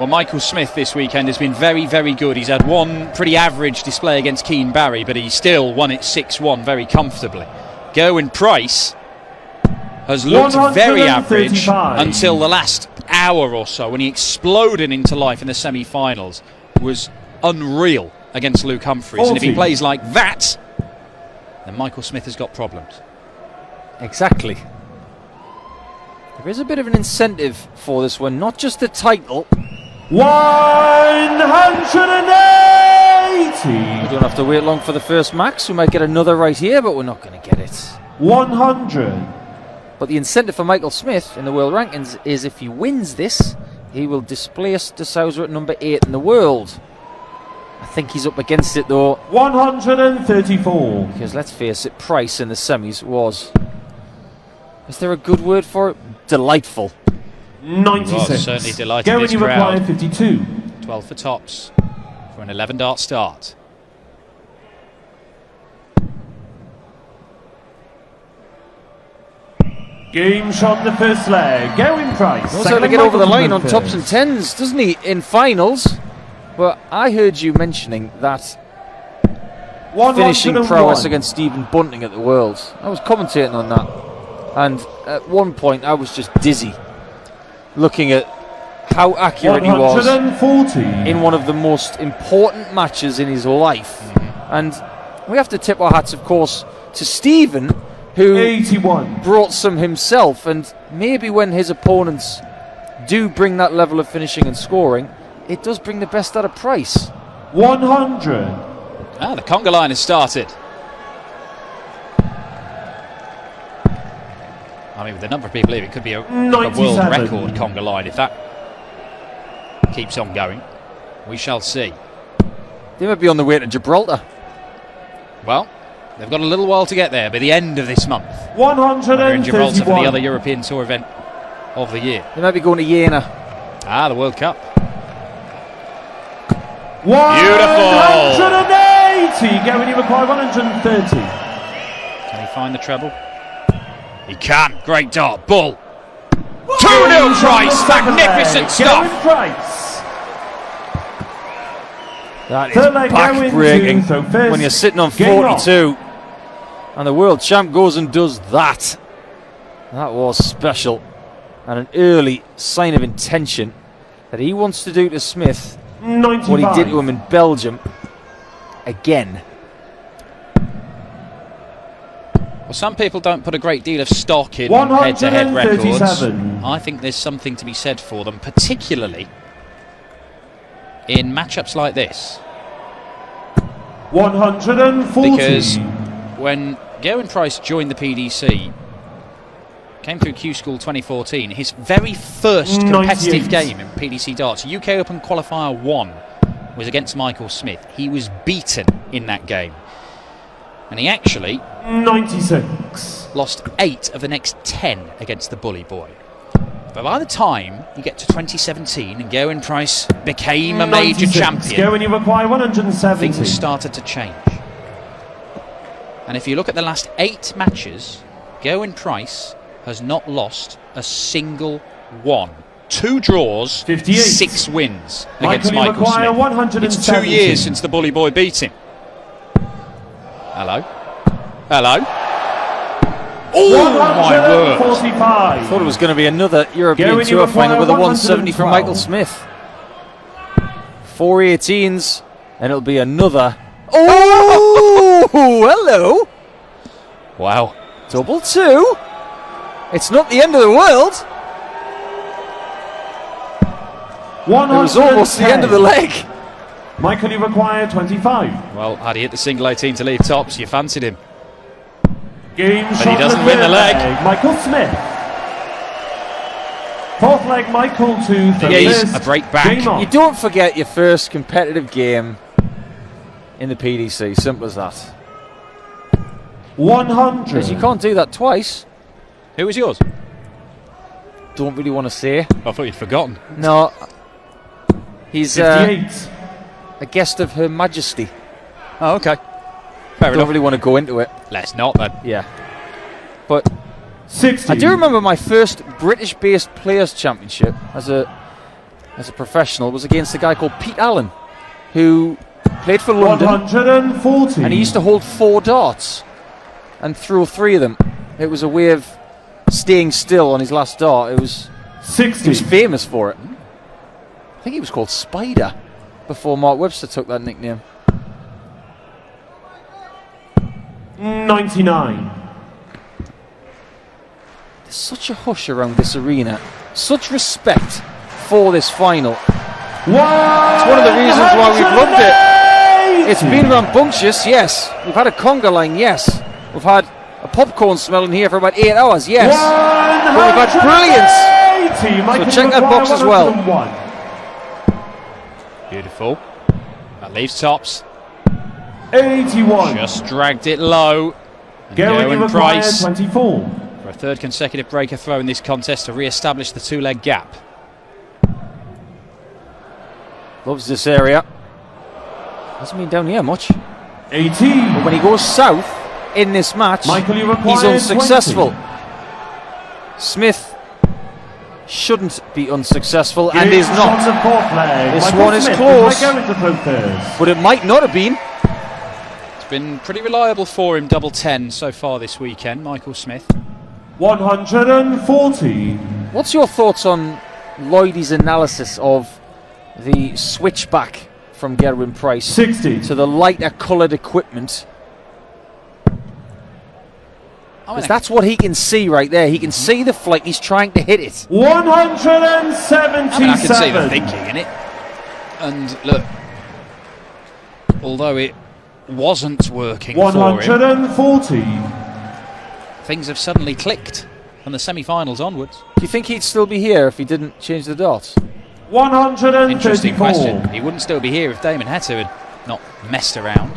Well, Michael Smith this weekend has been very, very good. He's had one pretty average display against Keane Barry, but he still won it 6-1 very comfortably. Gerwyn Price has looked very average until the last hour or so, when he exploded into life in the semi-finals. Was unreal against Luke Humphries. And if he plays like that, then Michael Smith has got problems. Exactly. There is a bit of an incentive for this one, not just the title. 180! We don't have to wait long for the first max. We might get another right here, but we're not going to get it. 100. But the incentive for Michael Smith in the world rankings is if he wins this, he will displace De Souza at number 8 in the world. I think he's up against it though. 134. Because let's face it, Price in the semis was... Is there a good word for it? Delightful. 96. Well, certainly delighted Gerwyn, this you crowd. require 52. 12 for tops for an 11-dart start. Game shot the first leg. Gerwyn Price. He knows how to get over the line on tops and tens, doesn't he, in finals? But I heard you mentioning that finishing prowess against Stephen Bunting at the Worlds. I was commentating on that. And at one point I was just dizzy looking at how accurate he was in one of the most important matches in his life. And we have to tip our hats, of course, to Stephen, who 81. brought some himself. And maybe when his opponents do bring that level of finishing and scoring, it does bring the best out of Price. 100. Ah, the conga line has started. I mean, with the number of people here, it could be a world record conga line if that keeps on going. We shall see. They might be on the way to Gibraltar. Well, they've got a little while to get there by the end of this month. 131. They're in Gibraltar for the other European Tour event of the year. They might be going to Jena. Ah, the World Cup. 180. Gerwyn, you require 130. Can he find the treble? He can. Great dart. Bull. 2-0 Price. Magnificent stuff. Price. That is back-breaking when you're sitting on 42 and the world champ goes and does that. That was special and an early sign of intention that he wants to do to Smith 95. what he did to him in Belgium again. Well, some people don't put a great deal of stock in head-to-head records. I think there's something to be said for them, particularly in matchups like this. 140. Because when Gerwyn Price joined the PDC, came through Q School 2014, his very first competitive game in PDC darts, UK Open Qualifier 1, was against Michael Smith. He was beaten in that game. And he actually 96. lost 8 of the next 10 against the Bully Boy. But by the time you get to 2017 and Gerwyn Price became a major champion, Gerwyn, you require 170. things started to change. And if you look at the last 8 matches, Gerwyn Price has not lost a single one. 2 draws, 58. 6 wins against Michael Smith. 170. It's 2 years since the Bully Boy beat him. Hello. Hello. Oh my word. 145. I thought it was going to be another European Tour final with a 170 from Michael Smith. 4 18s, and it'll be another. Oh, hello. Wow. Double 2. It's not the end of the world. It was almost the end of the leg. Michael, you require 25. Well, had he hit the single 18 to leave tops, you fancied him. Game But shot he doesn't win the leg. Michael Smith. 4th leg, Michael to the He's a break back. You don't forget your first competitive game in the PDC. Simple as that. 100. Because you can't do that twice. Who was yours? Don't really want to say. I thought you'd forgotten. No. He's 58. a guest of Her Majesty. Oh, okay. Fair Don't enough. really want to go into it. Let's not then. Yeah. But 60. I do remember my first British-based Players' Championship as a as a professional was against a guy called Pete Allen, who played for London. 140. And he used to hold 4 darts and throw 3 of them. It was a way of staying still on his last dart. He was 60. famous for it. I think he was called Spider before Mark Webster took that nickname. 99. There's such a hush around this arena, such respect for this final. It's one of the reasons why we've loved it. It's been rambunctious, yes. We've had a conga line, yes. We've had a popcorn smell in here for about 8 hours, yes. But we've had brilliance. So check that box as well. Beautiful. That leaves tops. 81. Just dragged it low. And Gerwyn Price 24. for a third consecutive breaker throw in this contest to re-establish the 2-leg gap. Loves this area. Hasn't been down here much. 18. But when he goes south in this match, he's unsuccessful. 20. Smith shouldn't be unsuccessful and is not. This one is close, but it might not have been. It's been pretty reliable for him, double 10 so far this weekend, Michael Smith. 140. What's your thoughts on Lloydie's analysis of the switchback from Gerwyn Price 60. to the lighter coloured equipment? Because that's what he can see right there. He can see the flight. He's trying to hit it. 177. I can see the thinking in it. And look, although it wasn't working for him, 140. things have suddenly clicked from the semi-finals onwards. Do you think he'd still be here if he didn't change the darts? 134. Interesting question. He wouldn't still be here if Damon Heta had not messed around.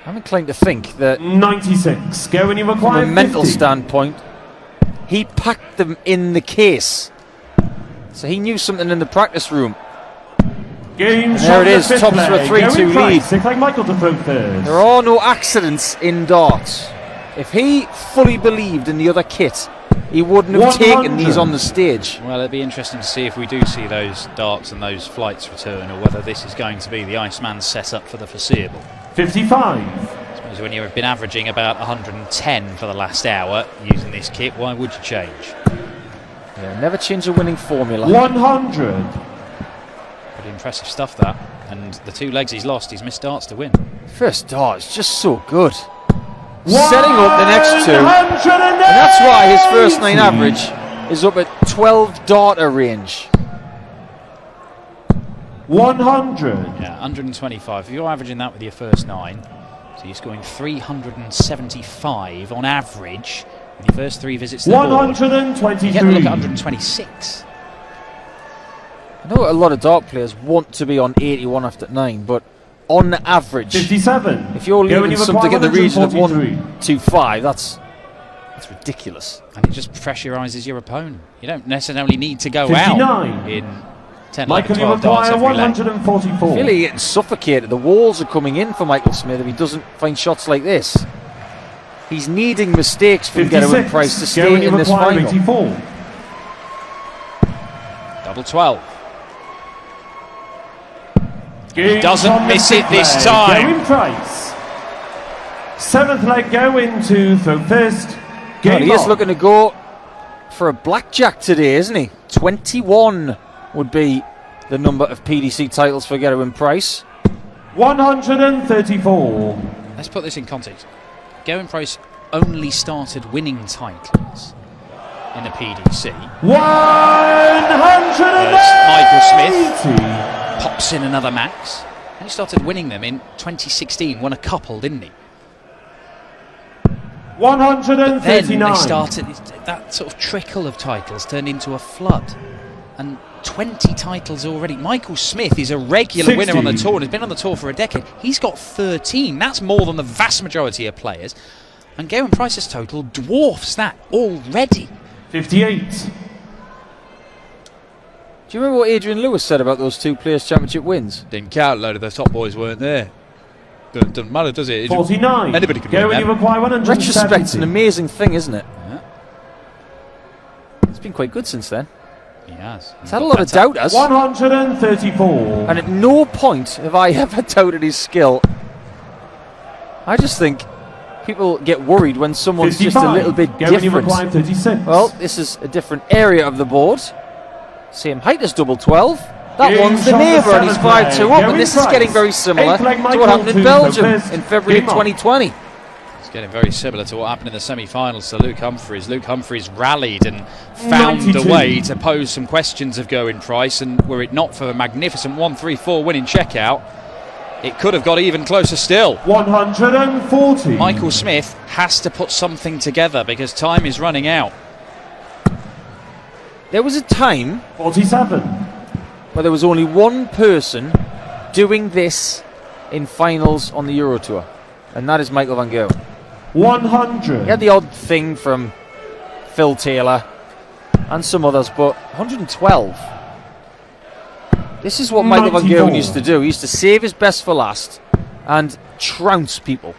I'm inclined to think that 96. Gerwyn, you from require a mental 50. standpoint, he packed them in the case. So he knew something in the practice room. Game there it is, the tops for a 3-2 lead. Like Michael to throw first. There are no accidents in darts. If he fully believed in the other kit, he wouldn't have 100. taken these on the stage. Well, it'd be interesting to see if we do see those darts and those flights return, or whether this is going to be the Iceman's setup for the foreseeable. 55. I suppose when you've been averaging about 110 for the last hour using this kit, why would you change? Yeah, never change a winning formula. 100. Pretty impressive stuff, that. And the 2 legs he's lost, he's missed darts to win. First dart is just so good. Setting up the next 2. And 180. that's why his first 9 average is up at 12 darter range. 100. Yeah, 125. If you're averaging that with your first 9, so you're scoring 375 on average with your first 3 visits to the board. 123. You get to look at 126. I know a lot of dart players want to be on 81 after 9, but on average, 57. if you're leaving something in the region of 143. 125, that's ridiculous. And it just pressurises your opponent. You don't necessarily need to go 59. out in 10, Michael, 11, you 12 darts require every leg. 144. I feel like he's getting suffocated. The walls are coming in for Michael Smith if he doesn't find shots like this. He's needing mistakes from 56. Gerwyn Price to stay Gerwyn, you in this require final. 84. Double 12. Game doesn't on the miss it 6th this leg. time. Gerwyn Price. 7th leg Gerwyn to throw first. Well, Game he is on. looking to go for a blackjack today, isn't he? 21 would be the number of PDC titles for Gerwyn Price. 134. Let's put this in context. Gerwyn Price only started winning titles in the PDC. 180. Michael Smith pops in another max, and he started winning them in 2016. Won a couple, didn't he? 139. Then they started, that sort of trickle of titles turned into a flood, and 20 titles already. Michael Smith is a regular winner on the tour and has been on the tour for a decade. He's got 13. That's more than the vast majority of players, and Gerwyn Price's total dwarfs that already. 58. Do you remember what Adrian Lewis said about those 2 Players' Championship wins? Didn't count, a load of the top boys weren't there. Doesn't matter, does it? 49. Anybody can win Gerwyn, you them. require 170. Retrospect's an amazing thing, isn't it? Yeah. It's been quite good since then. He has. He's had a lot of doubters. 134. And at no point have I ever doubted his skill. I just think people get worried when someone's 55. Just a little bit different. 36. Well, this is a different area of the board. Same height as double 12. That one's the neighbour and he's 5-2 up. And this is getting very similar to what happened in Belgium in February of 2020. It's getting very similar to what happened in the semi-finals to Luke Humphries. Luke Humphries rallied and found 92. A way to pose some questions of Gerwyn Price, and were it not for a magnificent 1-3-4 winning checkout, it could have got even closer still. 140. Michael Smith has to put something together because time is running out. There was a time 47 where there was only one person doing this in finals on the Euro Tour, and that is Michael van Gerwen. 100. He had the odd thing from Phil Taylor and some others, but 112. This is what Michael van Gerwen used to do. He used to save his best for last and trounce people.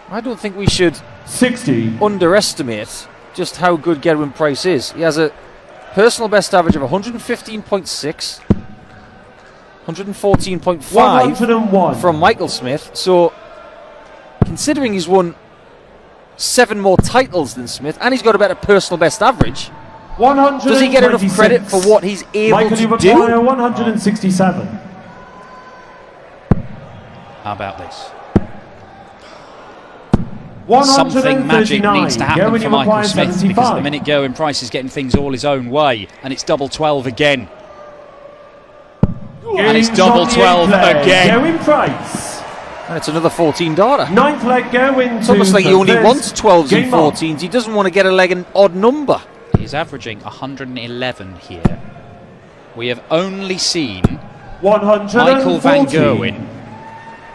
I don't think we should 60 underestimate just how good Gerwyn Price is. He has a personal best average of 115.6, 114.5 from Michael Smith. So, considering he's won 7 more titles than Smith and he's got a better personal best average, does he get enough credit for what he's able to do? 167. How about this? Something magic needs to happen for Michael Smith 75. Because at the minute Gerwyn Price is getting things all his own way, and it's double 12 again. And it's double 12 again. Gerwyn Price. And it's another 14-darter. 9th leg Gerwyn. It's almost like he only wants 12s and 14s. He doesn't want to get a leg an odd number. He's averaging 111 here. We have only seen 140. Michael van Gerwen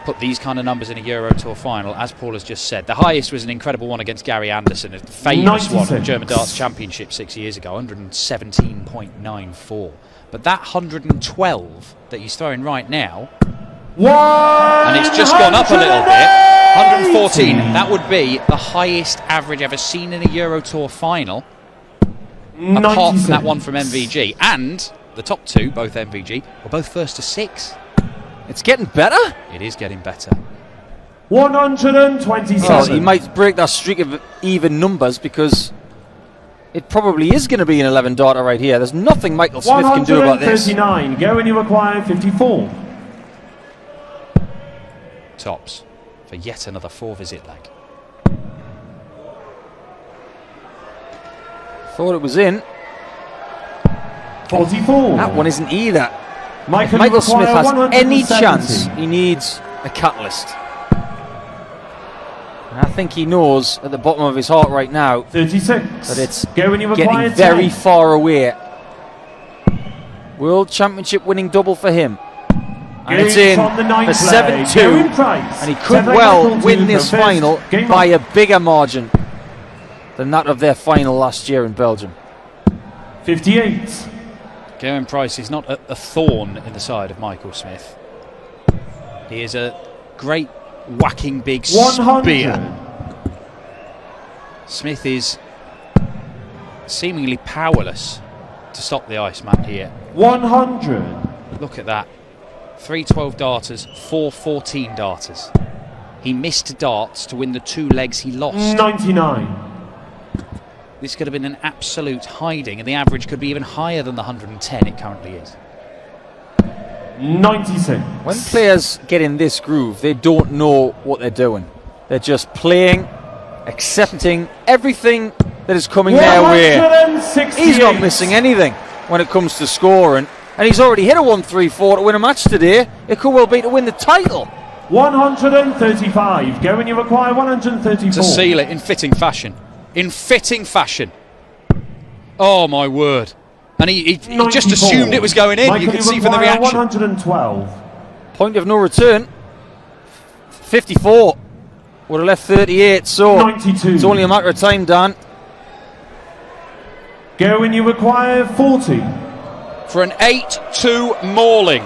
put these kind of numbers in a Euro Tour final, as Paul has just said. The highest was an incredible one against Gary Anderson, a famous 96. One at the German Darts Championship 6 years ago, 117.94. But that 112 that he's throwing right now, and it's just gone up a little bit, 114, that would be the highest average ever seen in a Euro Tour final, 96. Apart from that one from MVG. And the top two, both MVG, were both first to 6. It's getting better. It is getting better. 127. Well, he might break that streak of even numbers because it probably is going to be an 11-darter right here. There's nothing Michael Smith can do about this. 139. Go when you require 54. Tops for yet another 4-visit leg. Thought it was in. 44. That one isn't either. Michael Smith has any chance, he needs a catalyst. And I think he knows at the bottom of his heart right now 36. That it's getting very far away. World Championship winning double for him. And it's in for 7-2. And he could well win this final by a bigger margin than that of their final last year in Belgium. 58. Gerwyn Price is not a thorn in the side of Michael Smith. He is a great whacking big 100. spear. Smith is seemingly powerless to stop the Iceman here. 100. Look at that. 3 12-darters, 4 14-darters. He missed darts to win the 2 legs he lost. 99. This could have been an absolute hiding, and the average could be even higher than the 110 it currently is. 96. When players get in this groove, they don't know what they're doing. They're just playing, accepting everything that is coming their way. He's not missing anything when it comes to scoring, and he's already hit a 1-3-4 to win a match today. It could well be to win the title. 135. Go when you require 134. To seal it in fitting fashion. In fitting fashion. Oh my word. And he just assumed it was going in. You can see from the reaction. 112. Point of no return. 54. Would have left 38. So 92. It's only a matter of time, Dan. Go when you require 40. For an 8-2 mauling.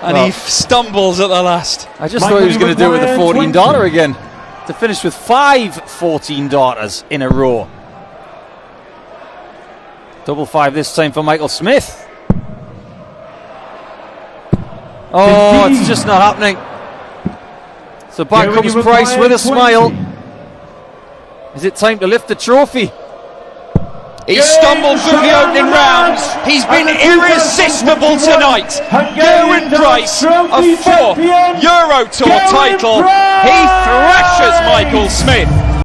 And he stumbles at the last. I just thought he was going to do it with the 14 darter again. To finish with 5 14 darters in a row. Double 5 this time for Michael Smith. Oh, it's just not happening. So back comes Price with a smile. Is it time to lift the trophy? He stumbled through the opening rounds. He's been irresistible tonight. Gerwyn Price, a 4th Euro Tour title. He thrashes Michael Smith.